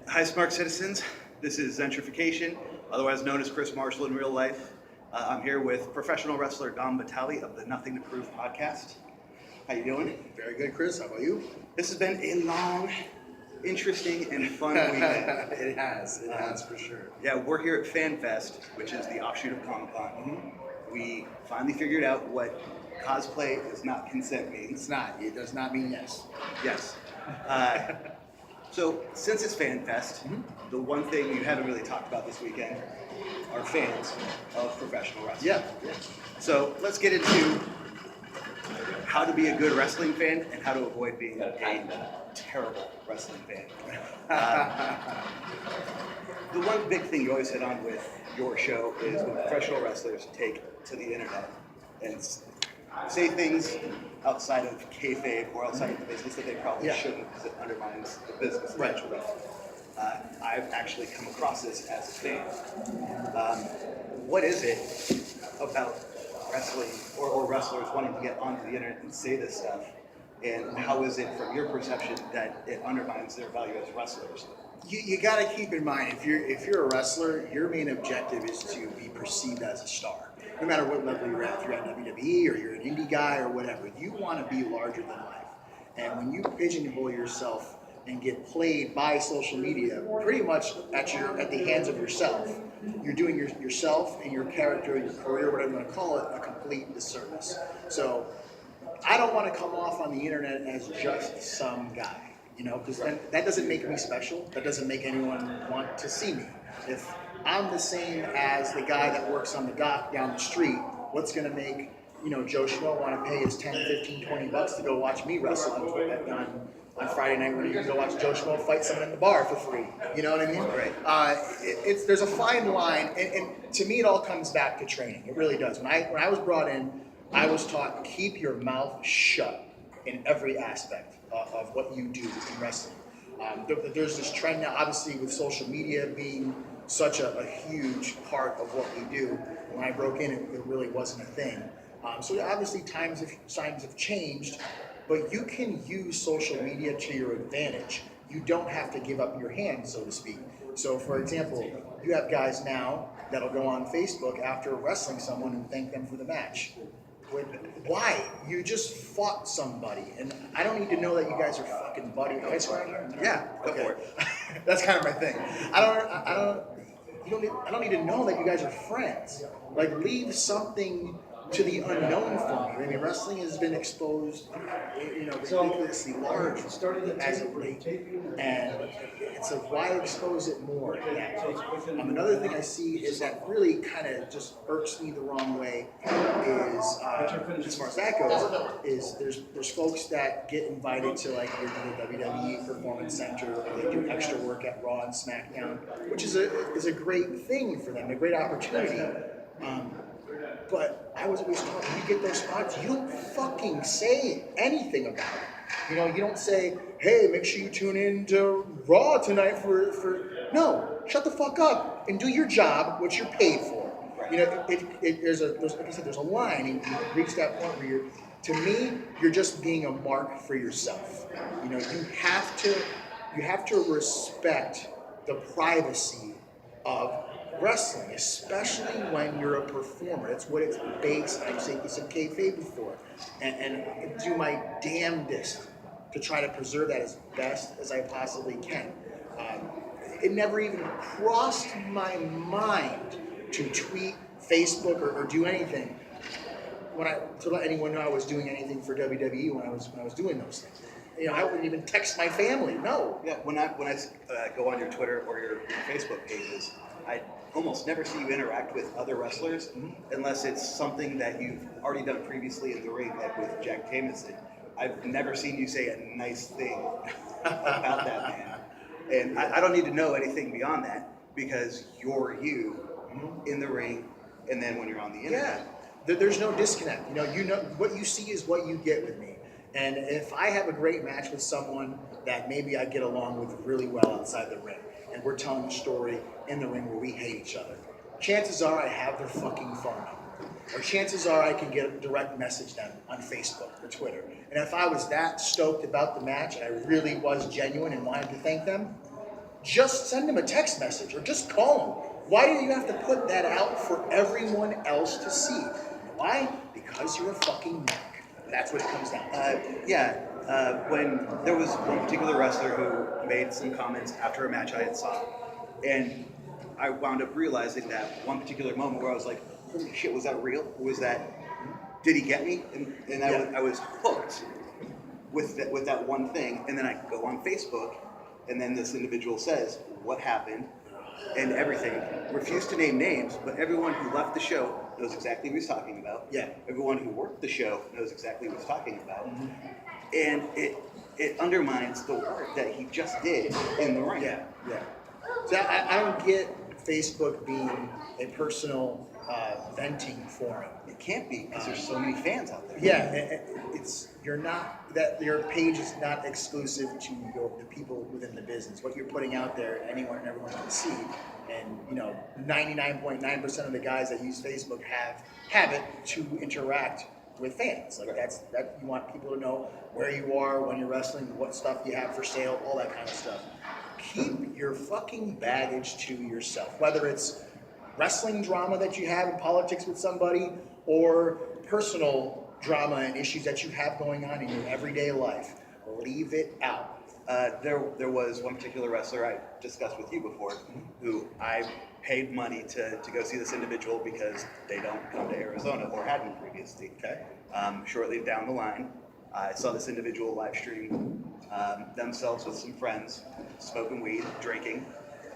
Hi, Smark citizens. This is Gentrification, otherwise known as Chris Marshall in real life. I'm here with professional wrestler Dom Vitale of the Nothing to Prove podcast. How you doing? Very good, Chris. How about you? This has been a long, interesting, and fun weekend. It has for sure. Yeah, we're here at FanFest, which is the offshoot of Comic-Con. Mm-hmm. We finally figured out what cosplay does not consent means. It's not. It does not mean yes. Yes. So, since it's FanFest, the one thing you haven't really talked about this weekend are fans of professional wrestling. Yeah. So, let's get into how to be a good wrestling fan and how to avoid being a terrible wrestling fan. The one big thing you always hit on with your show is when professional wrestlers take to the internet and say things outside of kayfabe or outside of the business that they probably shouldn't, because it undermines the business eventually. I've actually come across this as a fan. What is it about wrestling or wrestlers wanting to get onto the internet and say this stuff, and how is it from your perception that it undermines their value as wrestlers? You got to keep in mind, if you're a wrestler, your main objective is to be perceived as a star. No matter what level you're at, if you're at WWE or you're an indie guy or whatever, you want to be larger than life. And when you pigeonhole yourself and get played by social media, pretty much at the hands of yourself, you're doing yourself and your character, your career, whatever you want to call it, a complete disservice. So I don't want to come off on the internet as just some guy, because that doesn't make me special. That doesn't make anyone want to see me. If I'm the same as the guy that works on the dock down the street, what's going to make Joe Schmo want to pay his 10, 15, 20 bucks to go watch me wrestle on Friday night when you can go watch Joe Schmo fight someone at the bar for free? You know what I mean? Right. There's a fine line, and to me it all comes back to training. It really does. When I was brought in, I was taught, keep your mouth shut in every aspect of what you do in wrestling. There's this trend now, obviously, with social media being such a huge part of what we do. When I broke in, it really wasn't a thing. So obviously times have changed, but you can use social media to your advantage. You don't have to give up your hand, so to speak. So for example, you have guys now that'll go on Facebook after wrestling someone and thank them for the match. Why? You just fought somebody, and I don't need to know that you guys are fucking buddies. Can I swear on here? Yeah, go for it. That's kind of my thing. I don't need to know that you guys are friends. Like, leave something to the unknown for me. I mean, wrestling has been exposed, ridiculously large as of late, and it's like, why expose it more? Another thing I see is that really kind of just irks me the wrong way is, as far as that goes, is there's folks that get invited to like the WWE Performance Center, or they do extra work at Raw and SmackDown, which is a great thing for them, a great opportunity. But I was always taught, when you get those spots, you don't fucking say anything about it. You don't say, hey, make sure you tune in to Raw tonight for... No, shut the fuck up and do your job, what you're paid for. There's a line, and you reach that point where to me, you're just being a mark for yourself. You have to respect the privacy of wrestling, especially when you're a performer. That's what it's based on. You said kayfabe before, and I do my damnedest to try to preserve that as best as I possibly can. It never even crossed my mind to tweet, Facebook, or do anything to let anyone know I was doing anything for WWE when I was doing those things. I wouldn't even text my family. No. Yeah, when I go on your Twitter or your Facebook pages, I almost never see you interact with other wrestlers unless it's something that you've already done previously in the ring, like with Jack Jamison. I've never seen you say a nice thing about that man. And I don't need to know anything beyond that, because you're you in the ring and then when you're on the internet. Yeah, there's no disconnect. What you see is what you get with me. And if I have a great match with someone that maybe I get along with really well outside the ring, and we're telling a story in the ring where we hate each other, chances are I have their fucking phone number. Or chances are I can get a direct message them on Facebook or Twitter. And if I was that stoked about the match and I really was genuine and wanted to thank them, just send him a text message or just call him. Why do you have to put that out for everyone else to see? Why? Because you're a fucking mark. That's what it comes down to. When there was one particular wrestler who made some comments after a match I had saw, and I wound up realizing that one particular moment where I was like, holy shit, was that real? Did he get me? And I was hooked with that one thing, and then I go on Facebook, and then this individual says what happened and everything. Refused to name names, but everyone who left the show knows exactly what he's talking about. Yeah. Everyone who worked the show knows exactly what he's talking about. Mm-hmm. And it undermines the work that he just did in the ring. Yeah. So I don't get Facebook being a personal venting forum. It can't be because there's so many fans out there. Yeah, your page is not exclusive to the people within the business. What you're putting out there, anyone and everyone can see. And 99.9% of the guys that use Facebook have it to interact with fans. Like that you want people to know where you are when you're wrestling, what stuff you have for sale, all that kind of stuff. Keep your fucking baggage to yourself, whether it's wrestling drama that you have in politics with somebody or personal drama and issues that you have going on in your everyday life. Leave it out. There was one particular wrestler I discussed with you before who I paid money to go see this individual because they don't come to Arizona or hadn't previously. Okay. Shortly down the line, I saw this individual live stream themselves with some friends, smoking weed, drinking.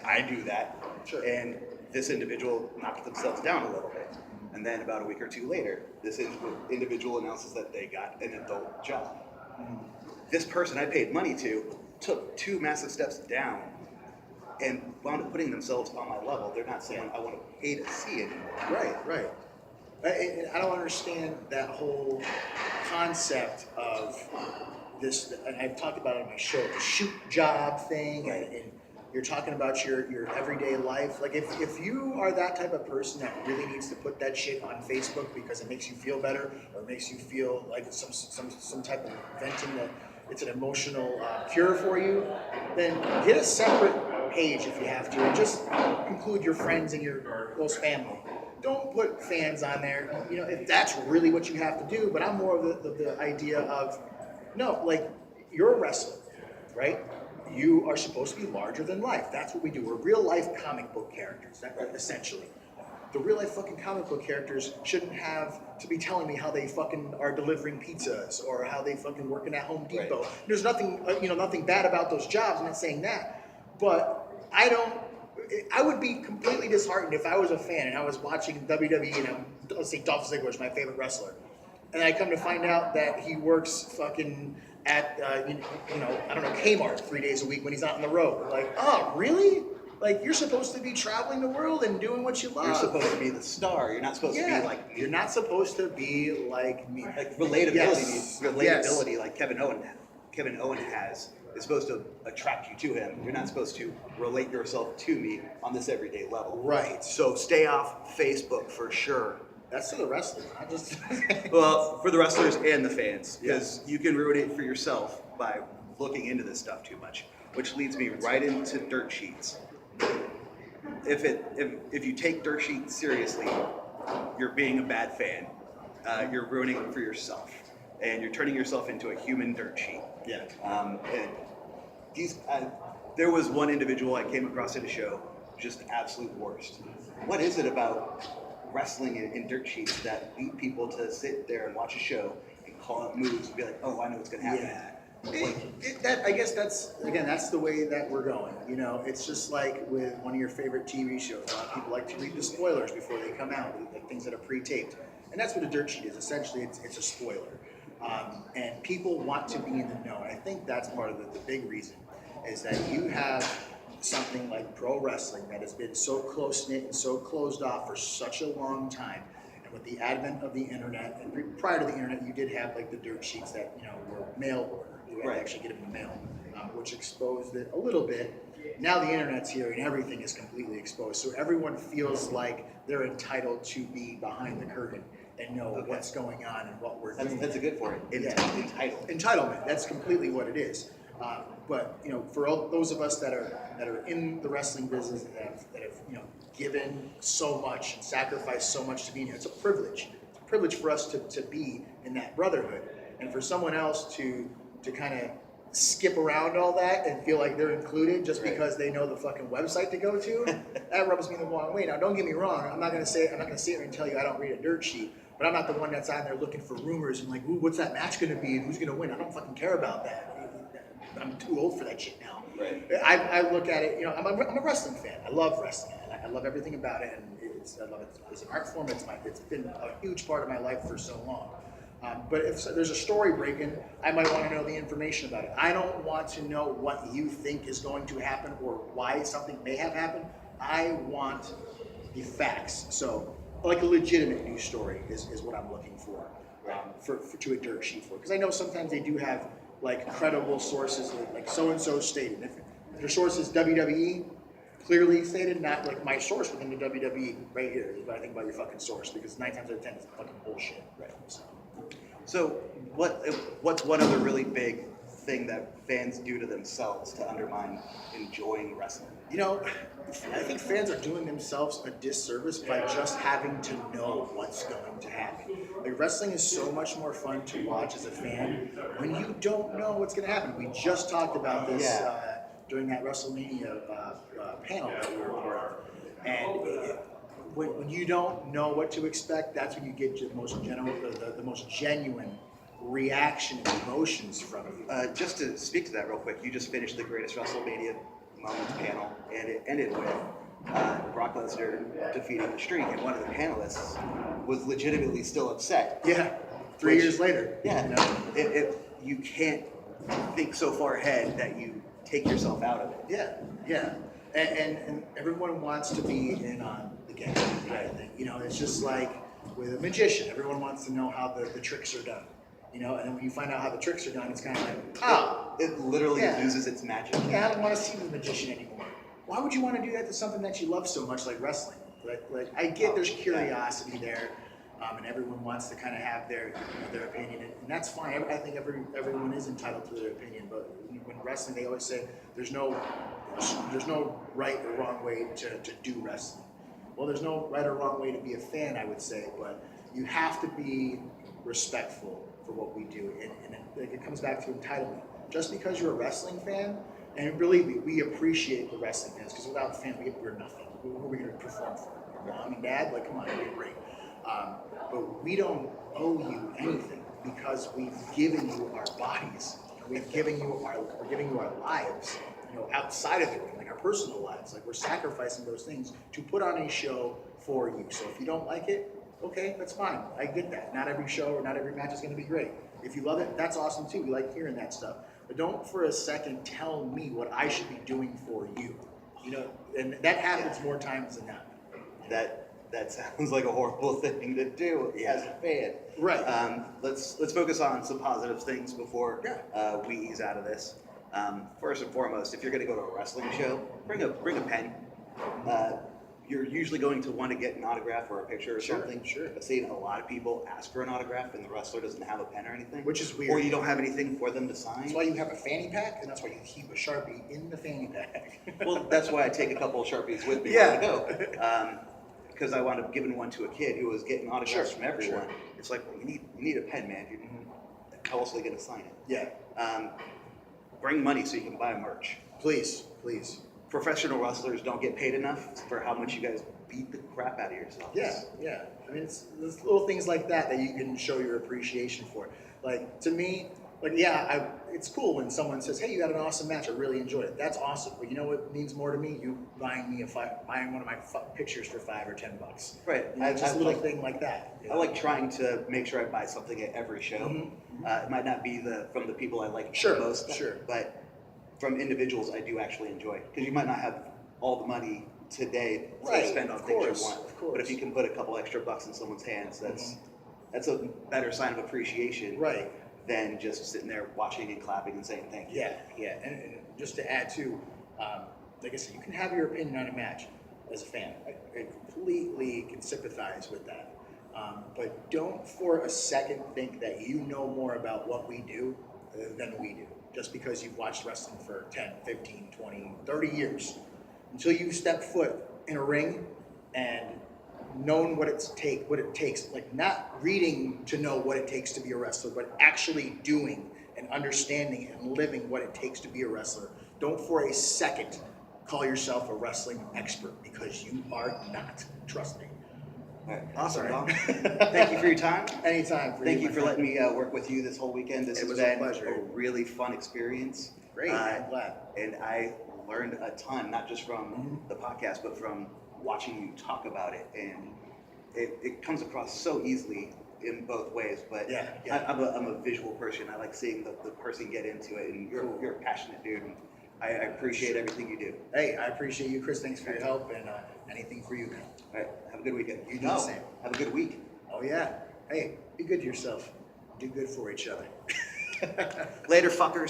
I do that. Sure. And this individual knocked themselves down a little bit. And then about a week or two later, this individual announces that they got an adult job. This person I paid money to took 2 massive steps down and wound up putting themselves on my level. They're not saying I want to pay to see anymore. Right. I don't understand that whole concept of this, and I've talked about it on my show, the shoot job thing, and you're talking about your everyday life. Like if you are that type of person that really needs to put that shit on Facebook because it makes you feel better or makes you feel like some type of venting that it's an emotional cure for you, then get a separate page if you have to, and just include your friends and your close family. Don't put fans on there, if that's really what you have to do. But I'm more of the idea of, no, like, you're a wrestler, right? You are supposed to be larger than life. That's what we do. We're real life comic book characters, essentially. The real life fucking comic book characters shouldn't have to be telling me how they fucking are delivering pizzas or how they fucking working at Home Depot. Right. There's nothing, nothing bad about those jobs. I'm not saying that, but I would be completely disheartened if I was a fan and I was watching WWE and let's say Dolph Ziggler is my favorite wrestler, and I come to find out that he works fucking at I don't know, Kmart 3 days a week when he's not on the road. Like, oh, really? Like, you're supposed to be traveling the world and doing what you love. You're supposed to be the star. You're not supposed to be like me. You're not supposed to be like me. Like relatability, like Kevin Owen has, is supposed to attract you to him. You're not supposed to relate yourself to me on this everyday level. Right. So stay off Facebook for sure. That's to the wrestlers, not just. Well, for the wrestlers and the fans, because you can ruin it for yourself by looking into this stuff too much, which leads me right into dirt sheets. If you take dirt sheets seriously, you're being a bad fan. You're ruining it for yourself, and you're turning yourself into a human dirt sheet. Yeah. There was one individual I came across at a show, just the absolute worst. What is it about wrestling in dirt sheets that lead people to sit there and watch a show and call out moves and be like, oh, I know what's going to happen? Yeah. I guess that's the way that we're going. It's just like with one of your favorite TV shows. A lot of people like to read the spoilers before they come out, like things that are pre-taped. And that's what a dirt sheet is. Essentially, it's a spoiler. And people want to be in the know. And I think that's part of the big reason is that you have something like pro wrestling that has been so close-knit and so closed off for such a long time. And with the advent of the internet, and prior to the internet, you did have like the dirt sheets that were mail order. You had to actually get them in the mail, which exposed it a little bit. Now the internet's here and everything is completely exposed. So everyone feels like they're entitled to be behind the curtain and know what's going on and what we're doing. That's a good word. Entitlement. Entitlement. That's completely what it is. But for all those of us that are in the wrestling business and that have given so much and sacrificed so much to be here, it's a privilege. It's a privilege for us to be in that brotherhood, and for someone else to kind of skip around all that and feel like they're included just because they know the fucking website to go to, that rubs me the wrong way. Now, don't get me wrong. I'm not gonna sit here and tell you I don't read a dirt sheet, but I'm not the one that's on there looking for rumors and like, ooh, what's that match gonna be and who's gonna win? I don't fucking care about that. I'm too old for that shit now. Right. I look at it. I'm a wrestling fan. I love wrestling. I love everything about it, and I love it as an art form. It's been a huge part of my life for so long. But if there's a story breaking, I might want to know the information about it. I don't want to know what you think is going to happen or why something may have happened. I want the facts. So, like a legitimate news story is what I'm looking for, to a dirt sheet for. Because I know sometimes they do have like credible sources, like so and so stated. If your source is WWE, clearly stated, not like my source within the WWE right here is what I think about your fucking source, because 9 times out of 10 it's fucking bullshit. Right. So what's one other really big thing that fans do to themselves to undermine enjoying wrestling? I think fans are doing themselves a disservice by just having to know what's going to happen. Like, wrestling is so much more fun to watch as a fan when you don't know what's going to happen. We just talked about this during that WrestleMania panel that we were part of. And when you don't know what to expect, that's when you get the most genuine reaction and emotions from you. Just to speak to that real quick, you just finished the Greatest WrestleMania Moments panel, and it ended with Brock Lesnar defeating the Streak, and one of the panelists was legitimately still upset. Yeah, 3 years later. Yeah, you can't think so far ahead that you take yourself out of it. Yeah. And everyone wants to be in on the game kind of thing. It's just like with a magician. Everyone wants to know how the tricks are done. And then when you find out how the tricks are done, it's kind of like, it literally loses its magic. Yeah, I don't want to see the magician anymore. Why would you want to do that to something that you love so much, like wrestling? Like I get there's curiosity there, and everyone wants to kind of have their opinion, and that's fine. I think everyone is entitled to their opinion, but when wrestling, they always say there's no right or wrong way to do wrestling. Well, there's no right or wrong way to be a fan, I would say, but you have to be respectful for what we do, and it comes back to entitlement. Just because you're a wrestling fan, and believe me, we appreciate the wrestling fans, because without fans, we're nothing. Who are we going to perform for? Our mom and dad? Like, come on, you're great. But we don't owe you anything, because we've given you our bodies. We're giving you our lives, outside of the ring, like our personal lives. Like, we're sacrificing those things to put on a show for you. So if you don't like it, okay, that's fine. I get that. Not every show or not every match is going to be great. If you love it, that's awesome too. We like hearing that stuff. But don't for a second tell me what I should be doing for you. And that happens more times than not. That sounds like a horrible thing to do as a fan. Right. Let's focus on some positive things before we ease out of this. First and foremost, if you're going to go to a wrestling show, bring a pen. You're usually going to want to get an autograph or a picture or something. Sure. I've seen a lot of people ask for an autograph and the wrestler doesn't have a pen or anything. Which is weird. Or you don't have anything for them to sign. That's why you have a fanny pack, and that's why you keep a Sharpie in the fanny pack. Well, that's why I take a couple of Sharpies with me Yeah. when I go. Because I wound up giving one to a kid who was getting autographs from everyone. Sure. It's like, well, you need a pen, man. How else are they going to sign it? Yeah. Bring money so you can buy merch. Please. Professional wrestlers don't get paid enough for how much you guys beat the crap out of yourselves. Yeah. I mean, it's little things like that you can show your appreciation for. Like, to me, it's cool when someone says, "Hey, you had an awesome match. I really enjoyed it." That's awesome. But you know what means more to me? You buying one of my pictures for $5 or $10. Right. Just a little thing like that. I like trying to make sure I buy something at every show. Mm-hmm. It might not be from the people I like Sure, the most, sure. but from individuals I do actually enjoy. Because you might not have all the money today to spend on things you want. Of course. But if you can put a couple extra bucks in someone's hands, that's a better sign of appreciation. Right. Than just sitting there watching and clapping and saying thank you. Yeah. And just to add to, like I said, you can have your opinion on a match as a fan. I completely can sympathize with that. But don't for a second think that you know more about what we do than we do. just because you've watched wrestling for 10, 15, 20, 30 years. Until you step foot in a ring and known what it takes, like not reading to know what it takes to be a wrestler, but actually doing and understanding and living what it takes to be a wrestler. Don't for a second call yourself a wrestling expert, because you are not. Trust me. All right. Awesome, So, Dom. thank you for your time. Anytime. Thank you for letting me work with you this whole weekend. This It has was a been pleasure. a really fun experience. Great, I'm glad. And I learned a ton, not just from the podcast, but from watching you talk about it. And it comes across so easily in both ways. But Yeah. I'm a visual person. I like seeing the person get into it. And you're a passionate dude. And I appreciate everything you do. Hey, I appreciate you, Chris. Thanks for your help, and anything for you, man. All right. Have a good weekend. You do the same. Have a good week. Oh, yeah. Hey, be good to yourself. Do good for each other. Later, fuckers.